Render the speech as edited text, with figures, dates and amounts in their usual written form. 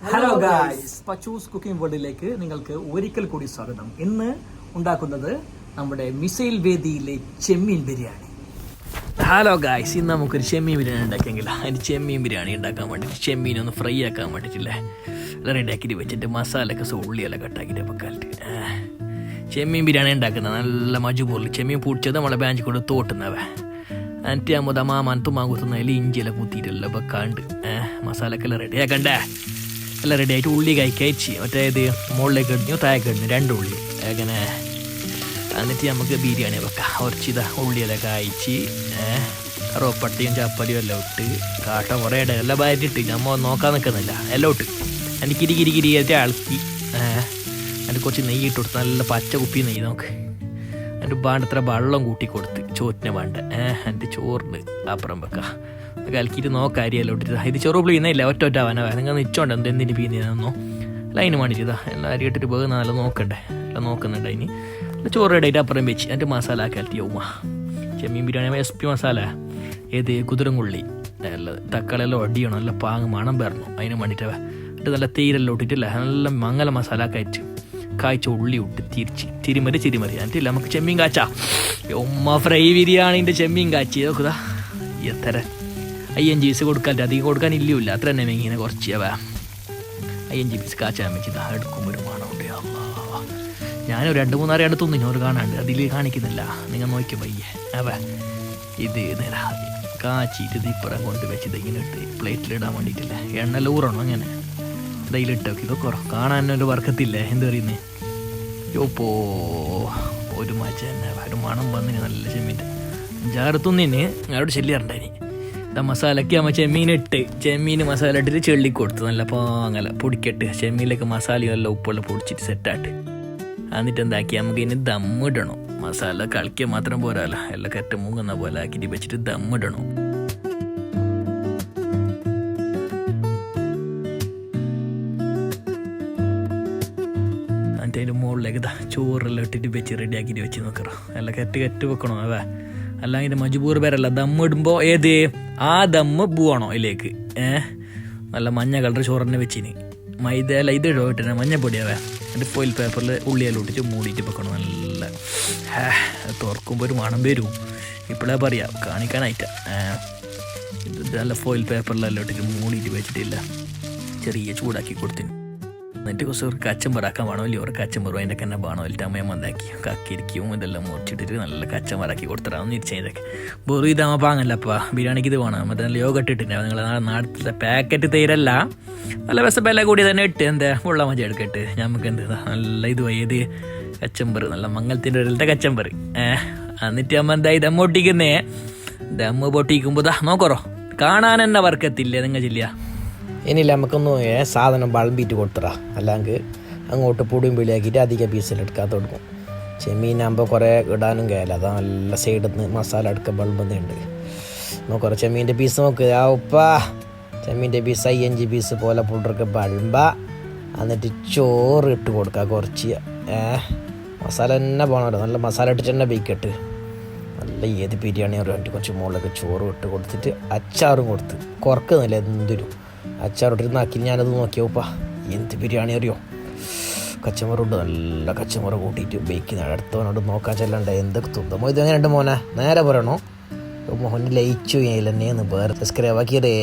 Hello guys, പച്ചൂസ് cooking വേൾഡിലേക്ക് നിങ്ങൾക്ക് ഒരിക്കൽ കൂടി സ്വാഗതം. ഇന്ന് ഉണ്ടാക്കുന്നത് നമ്മുടെ മിസൈൽ വേദിയിലെ ചെമ്മീൻ ബിരിയാണി. ഹലോ ഗായ്സ്, ഇന്ന് നമുക്കൊരു ചെമ്മീൻ ബിരിയാണി ഉണ്ടാക്കിയെങ്കിൽ അതിന് ചെമ്മീൻ ബിരിയാണി ഉണ്ടാക്കാൻ വേണ്ടിയിട്ട് ചെമ്മീൻ ഒന്ന് ഫ്രൈ ആക്കാൻ വേണ്ടിയിട്ടില്ലേ എല്ലാം റെഡിയാക്കിയിട്ട് വെച്ചിട്ട് മസാലയൊക്കെ ഉള്ളിയെല്ലാം കട്ടാക്കിയിട്ട് വെക്കാലിട്ട് ചെമ്മീൻ ബിരിയാണി ഉണ്ടാക്കുന്നത് നല്ല മജുപൂറിൽ ചെമ്മീൻ പൂടിച്ചത് നമ്മളെ ബാഞ്ച് കൊണ്ട് തോട്ടുന്നവ എന്നിട്ട് ആകുമ്പോൾ മാമാൻ തുമ്മാൻ കുത്തുന്നതിൽ ഇഞ്ചിയെല്ലാം കുത്തിയിട്ടെല്ലാം വെക്കാണ്ട് മസാലയൊക്കെ എല്ലാം റെഡിയാക്കണ്ടേ. എല്ലാം റെഡി ആയിട്ട് ഉള്ളി കഴിക്കയച്ച് മറ്റേത് മുകളിലേക്ക് ഇടിഞ്ഞു താഴേക്ക് ഇടിഞ്ഞു 2 ഉള്ളി അങ്ങനെ. എന്നിട്ട് നമുക്ക് ബിരിയാണി വെക്കാം. കുറച്ചിതാ ഉള്ളിയെല്ലാം കഴിച്ച് കറുവപ്പട്ടയും ചപ്പലിയും എല്ലാം ഇട്ട് കാട്ട കുറേ ഇട എല്ലാം വരട്ടിട്ട് നമ്മൾ നോക്കാൻ നിൽക്കുന്നില്ല എല്ലാം ഇട്ട് അതിന് കിരി ആയിട്ട് ഇളക്കി അതിന് കുറച്ച് നെയ്യ് ഇട്ട് കൊടുത്ത് നല്ല പച്ച കുപ്പി നെയ്യ് നമുക്ക് അതിൻ്റെ വേണ്ടത്ര വെള്ളം കൂട്ടി കൊടുത്ത് ചോറ്റിനെ വേണ്ട എൻ്റെ ചോറിന് അപ്പുറം വെക്കാം കലക്കിയിട്ട് നോക്കാം അരിയെല്ലാം ഇട്ടിട്ട് ഇത് ചെറു പിളിയുന്നില്ല ഒറ്റ ആവാനാ നിങ്ങൾ നിച്ചോണ്ട് എന്തിന് പീന്നോ അല്ല അതിന് വേണ്ടിയിട്ട് ഇതാ എല്ലാം അരി ഇട്ടിട്ട് വേഗം നല്ല നോക്കണ്ടേ എല്ലാം നോക്കുന്നുണ്ട് അതിന് ചോറ് ഇടായിട്ട് അപ്പുറം വെച്ച് എൻ്റെ മസാല കലത്തി ഉമ്മ ചെമ്മീൻ ബിരിയാണി SP മസാല ഏത് കുതിരങ്ങുള്ളി നല്ല തക്കാളി എല്ലാം ഒടിയണം നല്ല പാങ്ങ് മണം പേർന്നു അതിന് വേണ്ടിയിട്ട് എന്നിട്ട് നല്ല തീരെല്ലാം ഇട്ടിട്ടില്ല നല്ല മംഗല മസാല കായ്ച്ച ഉള്ളി ഇട്ട് ചിരിമരി എന്നിട്ടില്ല നമുക്ക് ചെമ്മീൻ കാച്ചാ ഉമ്മ ഫ്രൈ ബിരിയാണിൻ്റെ ചെമ്മീൻ കാച്ചി നോക്കുതാ എത്ര 5 പീസ് കൊടുക്കാൻ അധികം കൊടുക്കാനില്ല അത്ര തന്നെ ഇങ്ങനെ കുറച്ച് 5 പീസ് കാച്ചാൻ വെച്ചിതാ എടുക്കുമ്പോൾ ഒരു മണമുണ്ട്. ഞാനൊരു 2-3 അറിയാണ്ട് തിന്നിനോറ് കാണാണ്ട് അതിൽ കാണിക്കുന്നില്ല നിങ്ങൾ നോക്കി പയ്യെ ഇത് നേരാ കാച്ചിട്ട് ഇത് ഇപ്പുറം കൊണ്ട് വെച്ചത് ഇങ്ങനെ ഇട്ട് പ്ലേറ്റിലിടാൻ വേണ്ടിയിട്ടില്ല എണ്ണ ഊറണം അങ്ങനെ അതിലിട്ട് നോക്കി ഇതൊക്കെ കാണാനൊരു വർക്കത്തില്ലേ എന്ത് പറയുന്നേ യോപ്പോ ഒരു മച്ച തന്നെ ഒരു മണം വന്നിന് നല്ല ചെമ്മീൻ്റെ 5-6 തിന്നിന് അവിടെ ചെല്ലിയാറുണ്ടായിന് മസാലയ്ക്ക് നമ്മൾ ചെമ്മീൻ മസാല ഇട്ടിട്ട് ചെള്ളി കൊടുത്തു നല്ല പാങ്ങല പൊടിക്കട്ട് ചെമ്മീനിലേക്ക് മസാലയും എല്ലാം ഉപ്പെല്ലാം പൊടിച്ചിട്ട് സെറ്റായിട്ട് എന്നിട്ട് എന്താക്കി നമുക്ക് ഇനി ദമ്മിടണം. മസാല കളിക്കുക മാത്രം പോരാല്ല എല്ലാം കറ്റ മൂങ്ങുന്ന പോലെ ആക്കിയിട്ട് വെച്ചിട്ട് ദമ്മിടണം. എന്നിട്ട് അതിൻ്റെ മുകളിലേക്ക് ചോറെല്ലാം ഇട്ടിട്ട് വെച്ച് റെഡിയാക്കിയിട്ട് വെച്ച് നോക്കണം. എല്ലാം കറ്റ് വെക്കണം അല്ലെങ്കിൽ ഇതിൻ്റെ മജുബൂർ പേരല്ല ദമ്മിടുമ്പോൾ ഏത് ആ ദമ്മ് പോവണോ അതിലേക്ക് നല്ല മഞ്ഞ കളർ ചോറിനെ വെച്ചിന് മൈദ അല്ല ഇത് ഇട്ടിട്ട് മഞ്ഞപ്പൊടിയാവേ എന്നിട്ട് ഫോയിൽ പേപ്പറിൽ ഉള്ളിയെല്ലാം ഇട്ടിട്ട് മൂടിയിട്ട് വെക്കണം. നല്ല തുറക്കുമ്പോൾ ഒരു മണം വരും ഇപ്പോഴേ പറയാം കാണിക്കാനായിട്ടാ ഇത് നല്ല ഫോയിൽ പേപ്പറിലെല്ലാം ഇട്ടിട്ട് മൂടിയിട്ട് വെച്ചിട്ടില്ല ചെറിയ ചൂടാക്കി കൊടുത്തിന്. എന്നിട്ട് കുറച്ച് ഒരു കച്ചമ്പറാക്കാൻ വേണോ വലിയ ഒരു കച്ചമ്പറും അതിൻ്റെ തന്നെ വേണോ വലിയ അമ്മയും വന്നാക്കി കക്കിരിക്കും ഇതെല്ലാം മുറിച്ചിട്ടിട്ട് നല്ല കച്ചമ്പറാക്കി കൊടുത്തിട്ടാന്ന് ഇരിച്ചതൊക്കെ വെറും ഇതാകുമ്പോൾ പാങ്ങല്ലപ്പാ ബിരിയാണിക്ക് ഇത് വേണം മറ്റേ നല്ല യോഗ ഇട്ടിട്ടുണ്ടാവും നിങ്ങളെ നാട്ടിലത്തെ പാക്കറ്റ് തൈരല്ല നല്ല വിശപ്പെല്ലാം കൂടി തന്നെ ഇട്ട് എന്താ ഉള്ള മജ എടുക്കട്ട് നമുക്ക് എന്ത് നല്ല ഇത് ഏത് കച്ചമ്പറ് നല്ല മംഗലത്തിൻ്റെ ഒരിലത്തെ കച്ചമ്പറ് എന്നിട്ട് അമ്മ എന്താ ദമ്മ പൊട്ടിക്കുന്നേ ദമ്മ് പൊട്ടിക്കുമ്പോൾ നോക്കറോ കാണാൻ തന്നെ വർക്കത്തില്ലേ നിങ്ങൾ ചെല്ലിയ ഇനിയില്ല നമുക്കൊന്ന് സാധനം ബൾബിയിട്ട് കൊടുത്തറ അല്ലെങ്കിൽ അങ്ങോട്ട് പൊടിയും പിളിയാക്കിയിട്ട് അധികം പീസിലെടുക്കാത്ത കൊടുക്കും. ചെമ്മീനാകുമ്പോൾ കുറേ ഇടാനും കഴിയില്ല അതാ നല്ല സൈഡിൽ നിന്ന് മസാല എടുക്കുക ബൾബുന്നുണ്ട് നോക്കറ ചെമ്മീൻ്റെ പീസ് നോക്ക് ഉപ്പാ ചെമ്മീൻ്റെ പീസ് 5 പീസ് പോലെ പൊടിയൊക്കെ ബൾബ എന്നിട്ട് ചോറ് ഇട്ട് കൊടുക്കുക കുറച്ച് മസാല തന്നെ പോകണമല്ലോ നല്ല മസാല ഇട്ടിട്ട് തന്നെ ബേക്കിട്ട് നല്ല ഏത് ബിരിയാണി പറഞ്ഞിട്ട് കുറച്ച് മുകളിലൊക്കെ ചോറും ഇട്ട് കൊടുത്തിട്ട് അച്ചാറും കൊടുത്ത് കുറക്കുന്നില്ല എന്തൊരു അച്ചാറിട്ടിരുന്നാക്കി ഞാനത് നോക്കിയോപ്പാ എന്ത് ബിരിയാണി അറിയോ കച്ചമറുണ്ട് നല്ല കച്ചമറ കൂട്ടിയിട്ട് ബേക്ക് അടുത്തവനോട് നോക്കാൻ ചെല്ലണ്ടേ എന്തൊക്കെ തുന്നമോ ഇതെങ്ങനെയുണ്ട് മോനെ നേരെ പറയണോ മോഹൻ ലയിച്ചു എന്നെയെന്ന് വേറെ സബ്സ്ക്രൈബ് ആക്കിയതേ.